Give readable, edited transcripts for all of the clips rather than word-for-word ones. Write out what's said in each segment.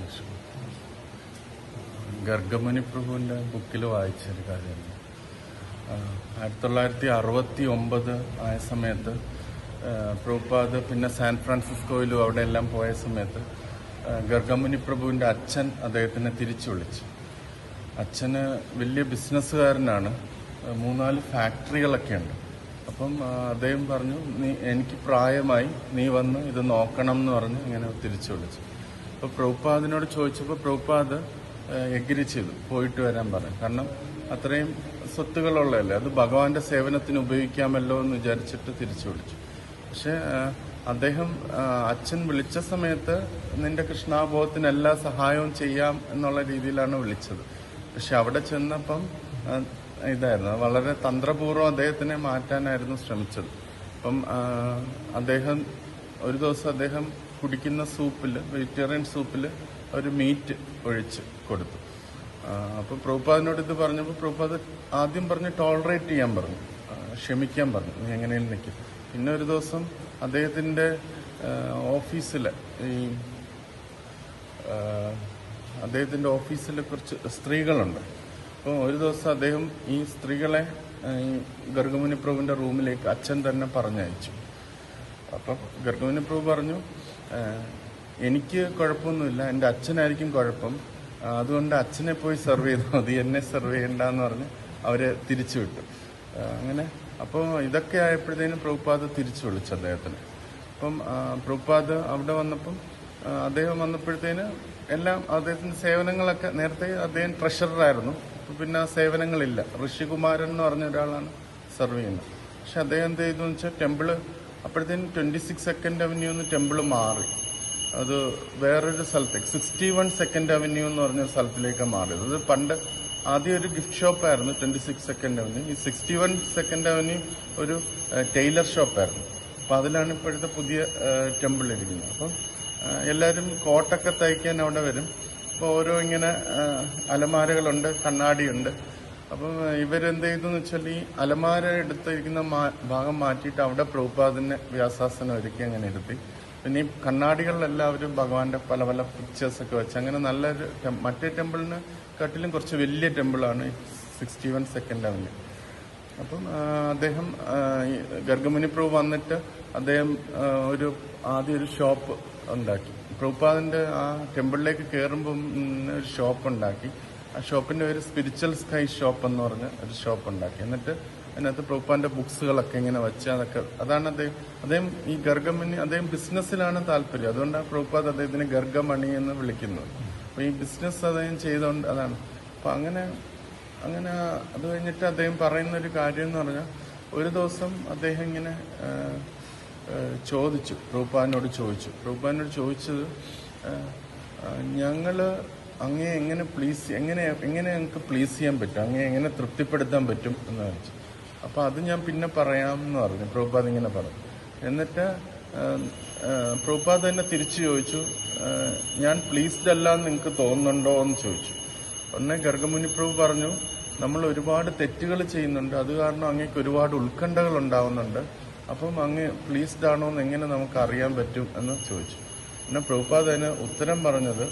ലക്ഷ്മി. ഗർഗമുനി പ്രഭുവിൻ്റെ ബുക്കിൽ വായിച്ചൊരു കാര്യമാണ്. 1969 ആയ സമയത്ത് പ്രഭുപാദ് പിന്നെ സാൻ ഫ്രാൻസിസ്കോയിലും അവിടെ എല്ലാം പോയ സമയത്ത് ഗർഗമുനി പ്രഭുവിൻ്റെ അച്ഛൻ അദ്ദേഹത്തിനെ തിരിച്ചു വിളിച്ചു. അച്ഛന് വലിയ ബിസിനസ്സുകാരനാണ്, 3-4 ഫാക്ടറികളൊക്കെ ഉണ്ട്. അപ്പം അദ്ദേഹം പറഞ്ഞു, എനിക്ക് പ്രായമായി, നീ വന്ന് ഇത് നോക്കണം എന്ന് പറഞ്ഞ് ഇങ്ങനെ തിരിച്ചു വിളിച്ചു. അപ്പോൾ പ്രഭുപാദിനോട് ചോദിച്ചപ്പോൾ പ്രഭുപാദ് എഗ്രി ചെയ്തു, പോയിട്ട് വരാൻ പറഞ്ഞു. കാരണം അത്രയും സ്വത്തുകളുള്ളതല്ലേ, അത് ഭഗവാന്റെ സേവനത്തിന് ഉപയോഗിക്കാമല്ലോ എന്ന് വിചാരിച്ചിട്ട് തിരിച്ചു വിളിച്ചു. പക്ഷെ അദ്ദേഹം അച്ഛൻ വിളിച്ച സമയത്ത് നിന്റെ കൃഷ്ണാബോധത്തിന് എല്ലാ സഹായവും ചെയ്യാം എന്നുള്ള രീതിയിലാണ് വിളിച്ചത്. പക്ഷെ അവിടെ ചെന്നപ്പം ഇതായിരുന്നു, വളരെ തന്ത്രപൂർവ്വം അദ്ദേഹത്തിനെ മാറ്റാനായിരുന്നു ശ്രമിച്ചത്. അപ്പം അദ്ദേഹം ഒരു ദിവസം അദ്ദേഹം കുടിക്കുന്ന സൂപ്പിൽ, വെജിറ്റേറിയൻ സൂപ്പിൽ ഒരു മീറ്റ് ഒഴിച്ച് കൊടുത്തു. അപ്പോൾ പ്രഭുപാദിനോട് ഇത് പറഞ്ഞപ്പോൾ പ്രഭുപാദ് ആദ്യം പറഞ്ഞ് ടോളറേറ്റ് ചെയ്യാൻ പറഞ്ഞു, ക്ഷമിക്കാൻ പറഞ്ഞു, നീ എങ്ങനെയും നിൽക്കും. പിന്നെ ഒരു ദിവസം അദ്ദേഹത്തിൻ്റെ ഓഫീസിൽ കുറച്ച് സ്ത്രീകളുണ്ട്. അപ്പോൾ ഒരു ദിവസം അദ്ദേഹം ഈ സ്ത്രീകളെ ഈ ഗർഗമുനി പ്രഭുവിൻ്റെ റൂമിലേക്ക് അച്ഛൻ തന്നെ പറഞ്ഞയച്ചു. അപ്പം ഗർഗമുനി പ്രഭു പറഞ്ഞു, എനിക്ക് കുഴപ്പമൊന്നുമില്ല, എൻ്റെ അച്ഛനായിരിക്കും കുഴപ്പം, അതുകൊണ്ട് അച്ഛനെ പോയി സെർവ് ചെയ്താൽ മതി, എന്നെ സെർവ് ചെയ്യണ്ടെന്ന് പറഞ്ഞ് അവരെ തിരിച്ചു വിട്ടു. അങ്ങനെ അപ്പോൾ ഇതൊക്കെ ആയപ്പോഴത്തേനും പ്രഭുപാദ് തിരിച്ചു വിളിച്ചു അദ്ദേഹത്തിന്. അപ്പം പ്രഭുപാദ് അവിടെ വന്നപ്പം അദ്ദേഹം വന്നപ്പോഴത്തേന് എല്ലാം അദ്ദേഹത്തിൻ്റെ സേവനങ്ങളൊക്കെ, നേരത്തെ അദ്ദേഹം ട്രഷററായിരുന്നു, പിന്നെ സേവനങ്ങളില്ല, ഋഷികുമാരൻ എന്ന് പറഞ്ഞ ഒരാളാണ് സെർവ് ചെയ്യുന്നത്. പക്ഷെ അദ്ദേഹം എന്ത് ചെയ്തു വെച്ചാൽ ടെമ്പിള് അപ്പോഴത്തേനും 26 സെക്കൻഡ് അവന്യൂ എന്ന് ടെമ്പിള് മാറി, അത് വേറൊരു സ്ഥലത്തേക്ക് 61 സെക്കൻഡ് അവന്യൂ എന്ന് പറഞ്ഞൊരു സ്ഥലത്തിലേക്ക് മാറിയത്. അത് പണ്ട് ആദ്യം ഒരു ഗിഫ്റ്റ് ഷോപ്പായിരുന്നു 26 സെക്കൻഡ് അവന്യൂ. ഈ 61 സെക്കൻഡ് അവന്യൂ ഒരു ടൈലർ ഷോപ്പായിരുന്നു. അപ്പം അതിലാണ് ഇപ്പോഴത്തെ പുതിയ ടെമ്പിൾ ഇരിക്കുന്നത്. അപ്പം എല്ലാവരും കോട്ടൊക്കെ തയ്ക്കാൻ അവിടെ വരും. അപ്പോൾ ഓരോ ഇങ്ങനെ അലമാരകളുണ്ട്, കണ്ണാടിയുണ്ട്. അപ്പം ഇവരെന്ത് ചെയ്തെന്ന് വെച്ചാൽ ഈ അലമാര എടുത്തിരിക്കുന്ന ഭാഗം മാറ്റിയിട്ട് അവിടെ പ്രഭുപാദിനെ വ്യാസാസനം ഒരുക്കി അങ്ങനെ ഇരുത്തി. പിന്നെ ഈ കണ്ണാടികളിലെല്ലാവരും ഭഗവാന്റെ പല പല പിക്ചേഴ്സൊക്കെ വെച്ച് അങ്ങനെ നല്ലൊരു മറ്റേ ടെമ്പിളിന് കാട്ടിലും കുറച്ച് വലിയ ടെമ്പിളാണ് 61 സെക്കൻഡ് അവന്യൂ. അപ്പം അദ്ദേഹം ഗർഗമുനി പ്രഭു വന്നിട്ട് അദ്ദേഹം ആദ്യം ഒരു ഷോപ്പ് ഉണ്ടാക്കി. പ്രഭുപാദിന്റെ ആ ടെമ്പിളിലേക്ക് കയറുമ്പം ഒരു ഷോപ്പ് ഉണ്ടാക്കി. ആ ഷോപ്പിന്റെ പേര് സ്പിരിച്വൽ സ്കൈ ഷോപ്പ് എന്ന് പറഞ്ഞ് ഒരു ഷോപ്പ് ഉണ്ടാക്കി. എന്നിട്ട് അതിനകത്ത് പ്രഭുപാദിന്റെ ബുക്സുകളൊക്കെ ഇങ്ങനെ വെച്ച് അതാണ് അദ്ദേഹം ഈ ഗർഗമണി, അദ്ദേഹം ബിസിനസ്സിലാണ് താല്പര്യം, അതുകൊണ്ടാണ് പ്രഭുപാദ് അദ്ദേഹത്തിന് ഗർഗമണി എന്ന് വിളിക്കുന്നത്. അപ്പൊ ഈ ബിസിനസ് അദ്ദേഹം ചെയ്തുകൊണ്ട് അതാണ്. അപ്പൊ അങ്ങനെ അത് കഴിഞ്ഞിട്ട് അദ്ദേഹം പറയുന്ന ഒരു കാര്യം എന്ന് പറഞ്ഞാൽ, ഒരു ദിവസം അദ്ദേഹം ഇങ്ങനെ പ്രഭുപാദിനോട് ചോദിച്ചത്, ഞങ്ങള് അങ്ങേ എങ്ങനെ ഞങ്ങൾക്ക് പ്ലീസ് ചെയ്യാൻ പറ്റും, അങ്ങേ എങ്ങനെ തൃപ്തിപ്പെടുത്താൻ പറ്റും എന്ന് ചോദിച്ചു. അപ്പൊ അത് ഞാൻ പിന്നെ പറയാം എന്ന് പറഞ്ഞു. പ്രഭുപാദ് ഇങ്ങനെ പറഞ്ഞു. എന്നിട്ട് പ്രഭുപാദ് തന്നെ തിരിച്ചു ചോദിച്ചു, ഞാൻ പ്ലീസ്ഡ് അല്ല എന്ന് നിങ്ങൾക്ക് തോന്നുന്നുണ്ടോ എന്ന് ചോദിച്ചു. ഉടനെ ഗർഗമുനി പ്രഭു പറഞ്ഞു, നമ്മൾ ഒരുപാട് തെറ്റുകൾ ചെയ്യുന്നുണ്ട്, അത് കാരണം അങ്ങേക്ക് ഒരുപാട് ഉത്കണ്ഠകൾ ഉണ്ടാവുന്നുണ്ട്, അപ്പം അങ്ങ് പ്ലീസ്ഡ് ആണോ എന്ന് എങ്ങനെ നമുക്ക് അറിയാൻ പറ്റും എന്ന് ചോദിച്ചു. പിന്നെ പ്രഭുപാദ് അതിന് ഉത്തരം പറഞ്ഞത്,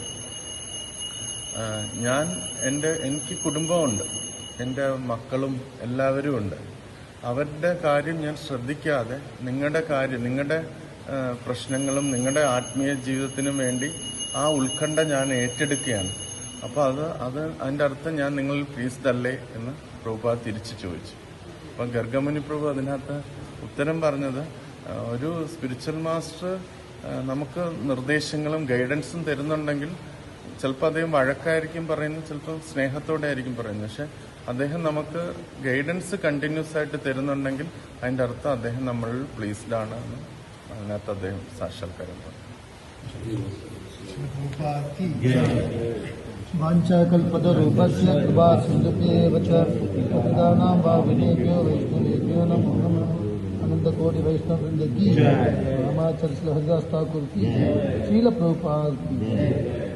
എനിക്ക് കുടുംബമുണ്ട്, എൻ്റെ മക്കളും എല്ലാവരും ഉണ്ട്, അവരുടെ കാര്യം ഞാൻ ശ്രദ്ധിക്കാതെ നിങ്ങളുടെ പ്രശ്നങ്ങളും നിങ്ങളുടെ ആത്മീയ ജീവിതത്തിനും വേണ്ടി ആ ഉത്കണ്ഠ ഞാൻ ഏറ്റെടുക്കുകയാണ്. അപ്പോൾ അതിൻ്റെ അർത്ഥം ഞാൻ നിങ്ങളിൽ പ്ലീസ്ഡ് അല്ലേ എന്ന് പ്രഭുപാദ് തിരിച്ചു ചോദിച്ചു. അപ്പം ഗർഗമുനി പ്രഭു അതിനകത്ത് ഉത്തരം പറഞ്ഞത്, ഒരു സ്പിരിച്വൽ മാസ്റ്റർ നമുക്ക് നിർദ്ദേശങ്ങളും ഗൈഡൻസും തരുന്നുണ്ടെങ്കിൽ ചിലപ്പോൾ അദ്ദേഹം വഴക്കായിരിക്കും പറയുന്നത്, ചിലപ്പോൾ സ്നേഹത്തോടെ ആയിരിക്കും പറയുന്നത്. പക്ഷെ അദ്ദേഹം നമുക്ക് ഗൈഡൻസ് കണ്ടിന്യൂസ് ആയിട്ട് തരുന്നുണ്ടെങ്കിൽ അതിൻ്റെ അർത്ഥം അദ്ദേഹം നമ്മളിൽ പ്ലീസ്ഡ് ആണ് എന്ന് അതിനകത്ത് അദ്ദേഹം സാക്ഷാത്കാരം പറഞ്ഞു. വാഞ്ചാകൽപതരൂപസ്യ കൃപാ സിന്ധുഭ്യേവ ച പതിതാനാം ഭാവിനേഭ്യോ വൈഷ്ണവേഭ്യോ നമോ നമഃ. अनंत वैष्णव वृंद की जय। रामाचार्य हरिदास ठाकुर की जय। श्रील प्रभुपाद की जय।